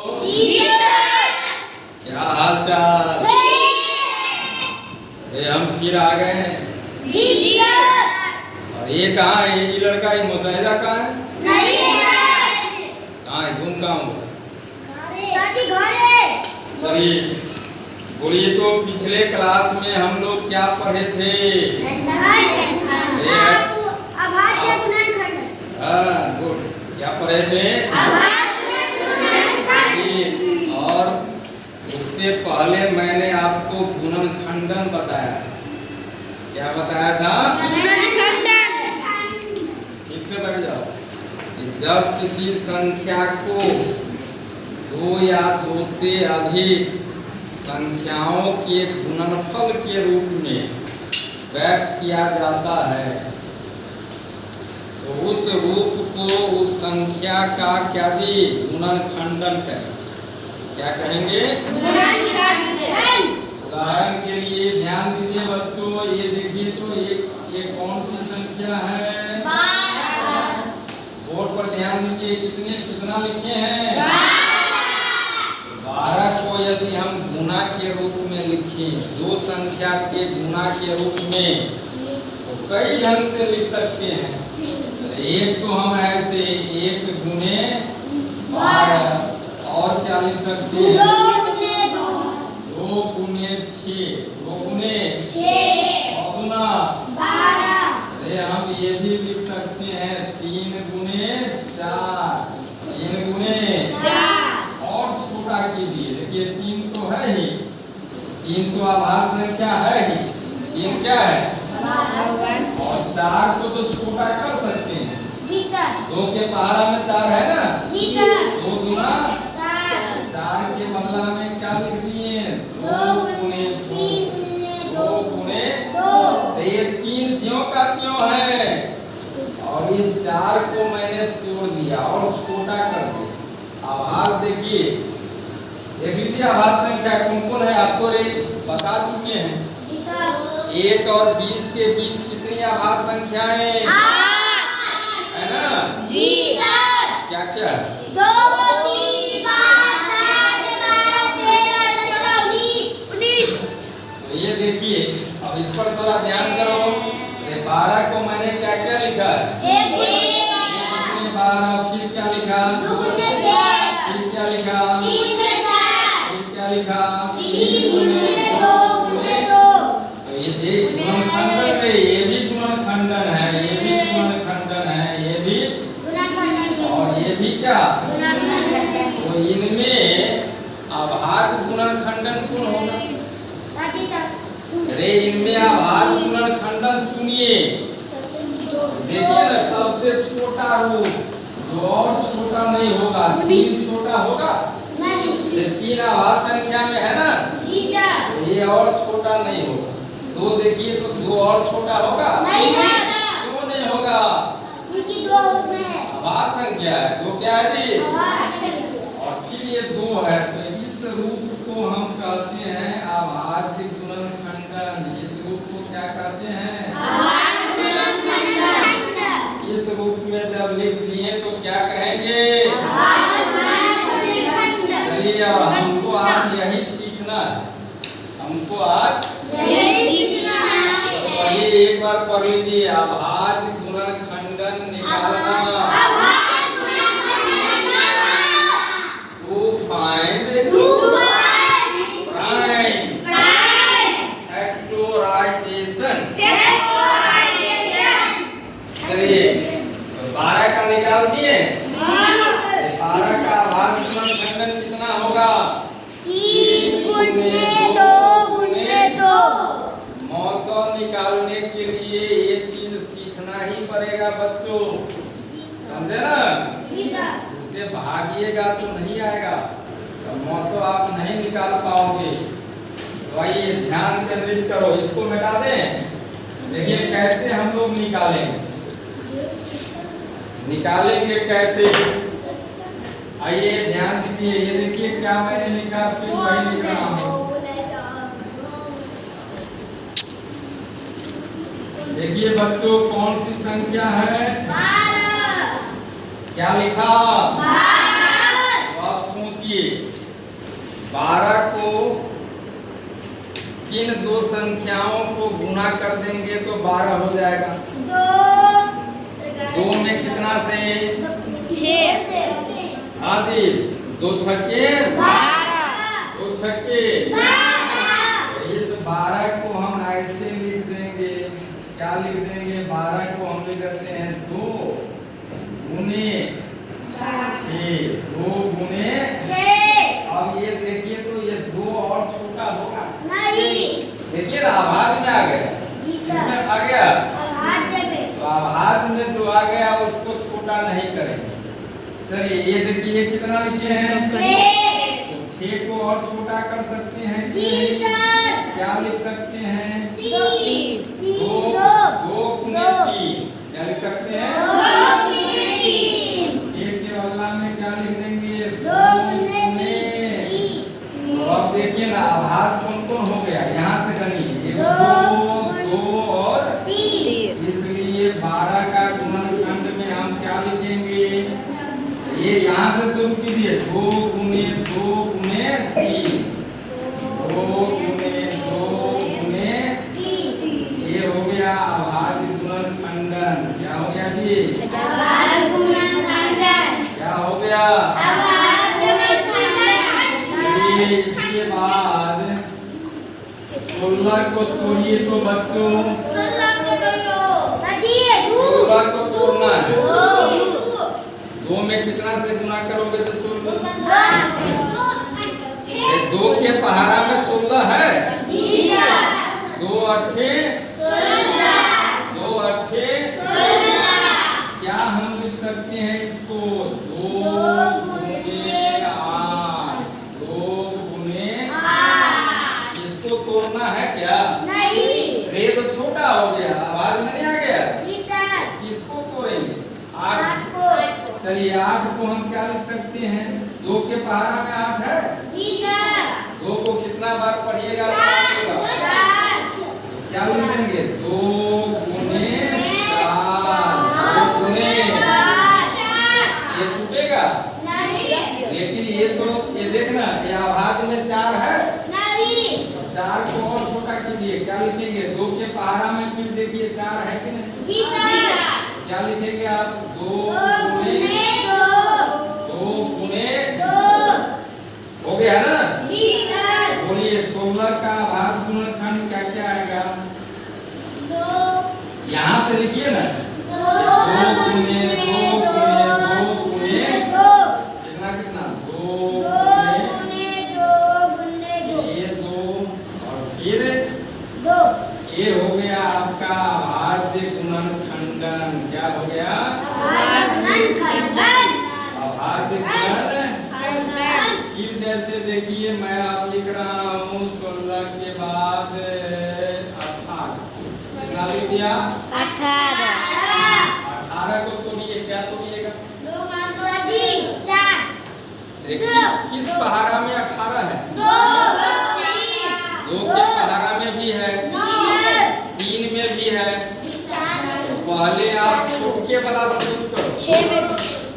क्या हाल चाल? हम फिर आ गए हैं। और ये कहाँ है? ये लड़का, ये मुशाहिदा कहाँ है? कहाँ है? घूम कहाँ हुआ? चलिए बोलिए, तो पिछले क्लास में हम लोग क्या पढ़े थे? गुड। क्या पढ़े थे? और उससे पहले मैंने आपको गुणनखंडन बताया। क्या बताया था? ठीक से बैठ जाओ। जब किसी संख्या को दो या दो से अधिक संख्याओं के गुणनफल के रूप में व्यक्त किया जाता है तो उस रूप को, उस संख्या का क्या दी? गुणनखंडन कहेंगे। क्या कहेंगे? उदाहरण के लिए ध्यान दीजिए बच्चों, ये देखिए तो ये कौन सी संख्या है? बोर्ड पर ध्यान दीजिए, कितना लिखे हैं? 12 को यदि हम गुणा के रूप में लिखें, दो संख्या के गुणा के रूप में, तो कई ढंग से लिख सकते हैं। एक तो हम ऐसे 1 गुणे 12, और क्या लिख सकते हैं? 2 गुणे 6, 2 गुणे 6 और गुना 12। अरे हम ये भी लिख सकते हैं 3 गुणे 4, 3 गुणे 4। और छोटा कीजिए, देखिए 3 तो है ही, 3 तो आभाज्य संख्या है ही, 3 क्या है? और 4 को तो छोटा कर सकते हैं। 2 के पहाड़ा में 4 है ना? 2 गुना 4 के बदला में क्या लिख दिए? 2 गुणे 2, 2 गुणे 2। तो ये 3 त्यों का त्यों है, और ये 4 को मैंने तोड़ दिया और छोटा कर दिया। आभार देखिए, देख लीजिए आभार संख्या कौन कौन है, आपको बता चुके हैं। 1 और 20 के बीच कितनी आभार संख्याएं है ना? जी सर। क्या क्या है? 2, 3, 5, 7, 12, 13, 14, 19। तो ये देखिए, अब इस पर थोड़ा ध्यान करो। 12 को मैंने क्या क्या लिखा? 1 गुणे 12। फिर क्या लिखा? 2 गुणे 6। फिर क्या लिखा? 3 गुणे 4। फिर क्या लिखा? 3 गुणे 2 गुणे 2। तो ये देख, गुणनखंडन में ये भी गुणनखंडन है, ये भी गुणनखंडन है, ये भी गुणनखंडन, और ये भी क्या? गुणनखंडन। तो इनमें अभाज्य गुणनखंडन कौन होगा? अरे इनमें अभाज्य गुणनखंडन चुनिए। देखिए ना, सबसे छोटा रूप, जो और छोटा नहीं होगा। 3 छोटा होगा? नहीं। 3 अभाज्य संख्या में है ना? ये और छोटा नहीं होगा। 2 देखिए तो 2 और छोटा होगा? नहीं सर। क्यों नहीं होगा? क्योंकि 2 उसमें है, अभाज्य संख्या है। 2 क्या है जी? और फिर ये 2 है, तो इस रूप को हम कहते हैं अभाज्य गुणनखंडन। इस रूप को क्या कहते हैं? अभाज्य गुणनखंडन। इस रूप में जब लिख दिए तो क्या कहेंगे? अभाज्य गुणनखंडन। चलिए, और हमको आज यही सीखना है, हमको आज यही सीखना है। पढ़िए, एक बार पढ़ लीजिए। अभाज्य गुणनखंडन निकालना। To find factorization. चलिए, 12 का निकाल दिए। 12 का अभाज्य गुणनखंडन कितना होगा? 3 गुणे 2 गुणे 2। मौसम निकालने के लिए ये चीज सीखना ही पड़ेगा बच्चों, समझे ना? इससे भागिएगा तो नहीं आएगा, तो मौसम आप नहीं निकाल पाओगे। तो आइए ध्यान केंद्रित करो, इसको मिटा दें। देखिए कैसे हम लोग निकालेंगे कैसे? आइए ध्यान दीजिए, ये देखिए क्या मैंने लिखा, फिर वही लिख रहा हूँ। देखिए बच्चों, कौन सी संख्या है? 12। क्या लिखा? 12। तो आप सोचिए, देखिए 12 को किन दो संख्याओं को गुना कर देंगे तो 12 हो जाएगा? 2 में कितना से? 6। हाँ जी, 2 छक्के 12, 2 छक्के 12। तो इस 12 को हम ऐसे लिख देंगे, क्या लिख देंगे? 12 को हम लिख देते हैं 2 गुने 6, 2 गुने 6। अब ये देखिए तो ये 2 और छोटा होगा नहीं, देखिए ना आवाज में आ गया, इसमें आ गया तो आवाज में जो आ गया उसको छोटा नहीं करेंगे। चलिए ये देखिए कितना लिखे हैं? 6। तो 6 को और छोटा कर सकते हैं जी सर। क्या लिख सकते हैं? 2 गुने 3। क्या लिख सकते हैं? 2 गुने 3। 6 के बदला में क्या लिख देंगे? 2 गुने 3। तो अब देखिए ना आभास कौन कौन हो गया, यहाँ से गनिए 2 और 3। इसलिए 12 का गुणनखंड में हम क्या लिखेंगे? ये यहाँ से शुरू कीजिए 2 गुने 2 गुने 3, 2 गुने 2 गुने 3। ये हो गया अभाज्य गुणनखंडन। क्या हो गया जी? अभाज्य गुणनखंडन। क्या हो गया? अभाज्य गुणनखंडन। इसके बाद 16 को तोड़िए तो बच्चों 16 को तोड़ना है। 2 में कितना से गुना करोगे तो 16? 2 के पहाड़ा में 16 है जी सर। 2 अट्ठे 16। 2 अट्ठे 16। क्या हम लिख सकते हैं इसको? 2 गुने 8, 2 गुने 8। इसको तोड़ना है क्या? नहीं। रे तो छोटा हो गया, आवाज में नहीं आ गया जी सर। किसको तोड़ेंगे? 8 को। चलिए 8 को हम क्या लिख सकते हैं? 2 के पहाड़ा में 8 है जी सर। 2 को कितना बार पढ़िएगा? 4। क्या लिख देंगे? 2 गुने 4, 2 गुने 4। ये टूटेगा नहीं, लेकिन ये तो ये देखना ये आभाज्य में 4 है नहीं। 4 को और छोटा कीजिए, क्या लिखेंगे? 2 के पहाड़ा में फिर देखिए 4 है कि नहीं जी सर। क्या लिखेंगे आप? 2 गुने 2 गुने 2 हो गया ना जी सर। बोलिए 16 का अभाज्य गुणनखंड क्या क्या आएगा? 2। यहाँ से लिखिए ना 2 गुने 2 गुने 2 गुने 2। कितना कितना? 2 गुने 2 गुने 2। ये 2 और फिर 2। ये हो गया आपका अभाज्य गुणनखंडन। क्या हो गया? अभाज्य गुणनखंडन। अभाज्य गुणनखंडन। फिर जैसे देखिए मैं आप लिख रहा हूँ 16 के बाद 18। कितना लिख दिया? 18। 18 को तोड़िए, क्या तोड़िएगा? 2 4। किस पहाड़ा में 18 है? 2 के पहाड़ा में भी है, 3 में भी है। पहले आप छोटे वाला शुरू करो। 6 में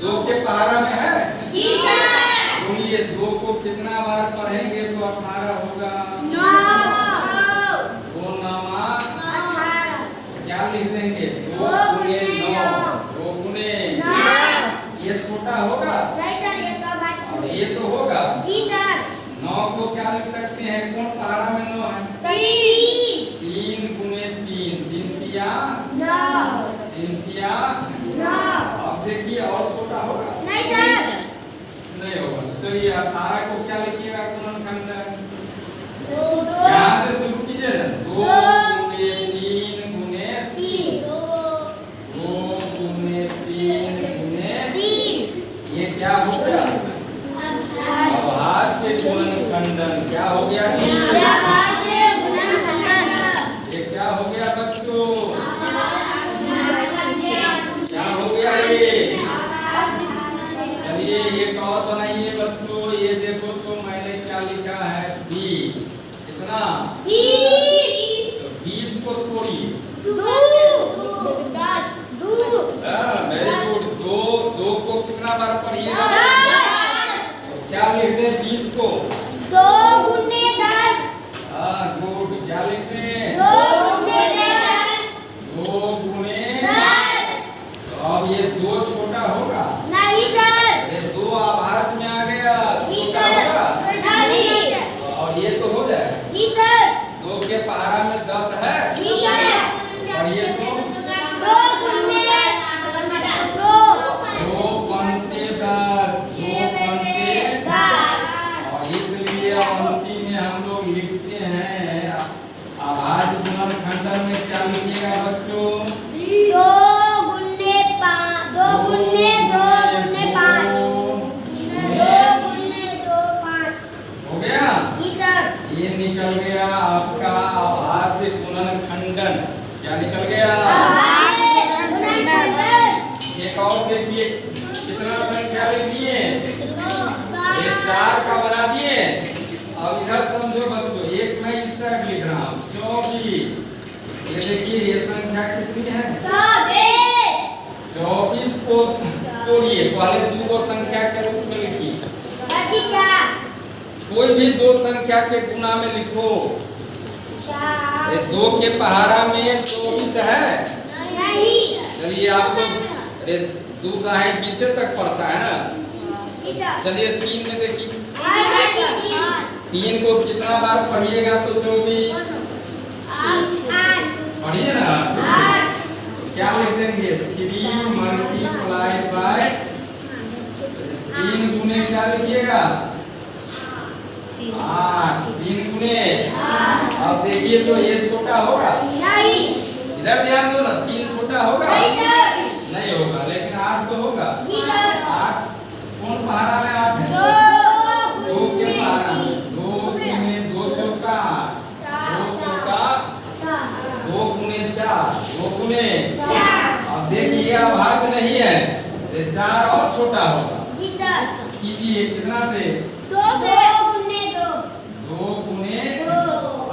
2 के पहाड़ा में है जी सर। बोलिए 2 को कितना बार पढ़ेंगे तो 18 होगा? 9। 2 9 18। क्या लिख देंगे? 2 गुने 9, 2 गुने 9। ये छोटा होगा नहीं सर, ये तो अभाज्य। ये तो होगा जी सर। 9 को क्या लिख सकते हैं? कौन पहाड़ा में 9 है? 3 गुने 3, 3 तिया 9, 3 तिया 9। अब देखिए और छोटा होगा नहीं सर। नहीं होगा। चलिए 18 को क्या लिखिएगा? गुणनखंड यहाँ से शुरू कीजिए ना। 2 गुने 3 गुने 3, 2 गुने 3 गुने 3। ये क्या हो गया? अभाज्य गुणनखंडन। क्या हो गया? अभाज्य गुणनखंडन। ये क्या हो गया बच्चों? क्या हो गया ये? चलिए ये कौन बनाइए बच्चों। ये देखो तो मैंने क्या लिखा है? 20। कितना? 20। तो 20 को तोड़िए। 10। Very good. 2 को कितना बार पढ़िएगा? क्या लिख दें? 20 को 2 गुने 10। गुड। क्या लिखते हैं? 2 गुने 10। 2 गुने 10। तो अब ये 2 छोटा होगा? नहीं सर। ये 2 आभार में आ गया, जी छोटा सर। होगा? नहीं। और ये तो हो जाए। जी सर। 2 के पहाड़ा में 10 है। जी सर। और ये तो 2 गुने 2। 2 पंचे 10, 2 पंचे 10। और इसलिए अंतिम में हम लोग लिखते हैं अभाज्य गुणनखंडन में क्या लिखिएगा बच्चों? 2 गुने 5। 2 गुने 2 गुने 5। 2 गुने 2 5। हो गया? जी सर। ये निकल गया आपका अभाज्य गुणनखंडन। क्या निकल गया? एक और देखिए, कितना संख्या लिखिए? ये 4 का बना दिए। अब इधर समझो बच्चों, एक मैं इस साइड लिख रहा हूँ 24। ये देखिए ये संख्या कितनी है? 24। 24 को तोड़िए, पहले 2 को संख्या के रूप में लिखिए। 4। कोई भी 2 संख्या के गुना में लिखो। 4। 2 के पहाड़ा में 24 है। नहीं। चलिए आपको, अरे 2 गाहे 20 तक पड़ता है ना। चलिए 3 में देखिए, 3 को कितना बार पढ़िएगा तो 24 पढ़िए ना। क्या लिख देंगे? 3 मल्टीप्लाइड बाय 3 गुने क्या लिखिएगा? 8। 3 गुने। अब देखिए तो ये छोटा होगा? नहीं। इधर ध्यान दो ना, 3 छोटा होगा? नहीं सर। नहीं होगा, लेकिन 8 तो होगा। जी सर। 8 कौन पहाड़ा में 8 है? 2 के पहाड़ा में 2 गुने 2 चौका 2 चौका 2 गुने 4 2 गुने 4। अब देखिए अभाज्य नहीं है, ये 4 और छोटा होगा। जी सर। कीजिए कितना से? 2 गुने 2। 2 गुने 2।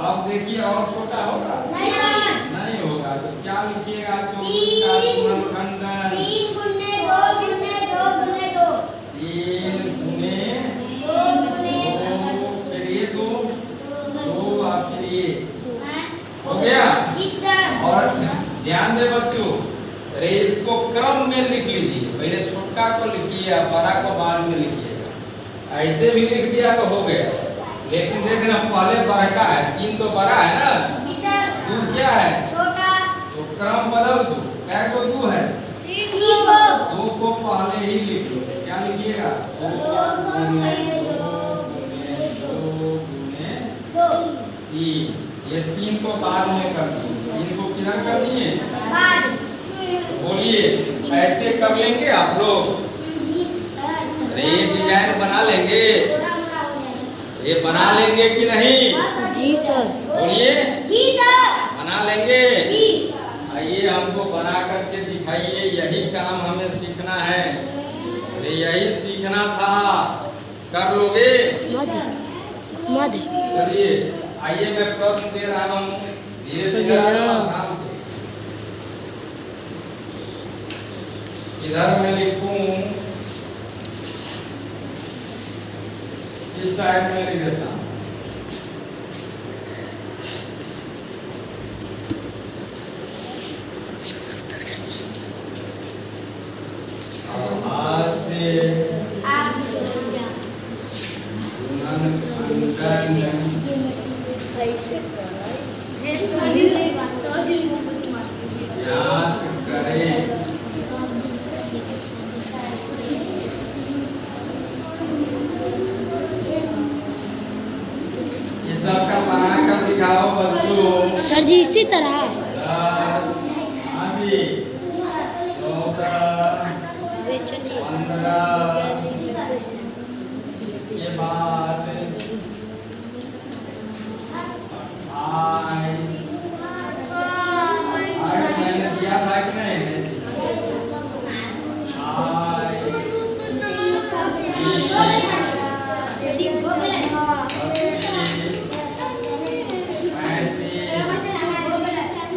अब देखिए और छोटा होगा? नहीं सर। नहीं होगा। तो क्या लिखिएगा? 24 का गुणनखंडन 3 गुने 2 गुने 2 गुने 2। 3 गुने 2 गुने 2, फिर ये 2 और फिर ये हो गया। जी सर। और ध्यान दे बच्चों, अरे इसको क्रम में लिख लीजिए, पहले छोटा को लिखिए और बड़ा को बाद में लिखिएगा। ऐसे भी लिख दिया तो हो गया, लेकिन देखना पहले बड़ा का है, 3 तो बड़ा है ना। जी सर। 2 क्या है? छोटा। तो क्रम बदल दो। क्या को 2 है? 3 को 2 को पहले ही लिख लो। क्या लिखिएगा? 2 गुने 2 3। ये 3 को बाद में कर दो। 3 को किधर कर दिए? बाद। बोलिए ऐसे कर लेंगे आप लोग? अरे ये डिजाइन बना लेंगे? ये बना लेंगे कि नहीं? जी सर। बोलिए जी सर। बना लेंगे? जी। आइए हमको बना करके दिखाइए, यही काम हमें सीखना है। अरे यही सीखना था, कर लोगे? चलिए आइए मैं प्रश्न दे रहा हूँ, धीरे आराम से। इधर मैं लिखूं, इस साइड में लिख देता हूँ। आज से याद करें। ये सबका बना कर दिखाओ बच्चों। सर जी इसी तरह 10 आगे 14 15 के बाद 28 मैंने दिया था कि नहीं? 28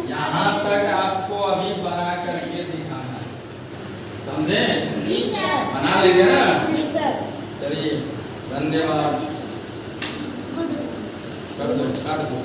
यहाँ तक आपको अभी बना करके दिखाना है, समझे? जी सर। बना लेंगे ना? जी सर। चलिए धन्यवाद। कर दो काट दो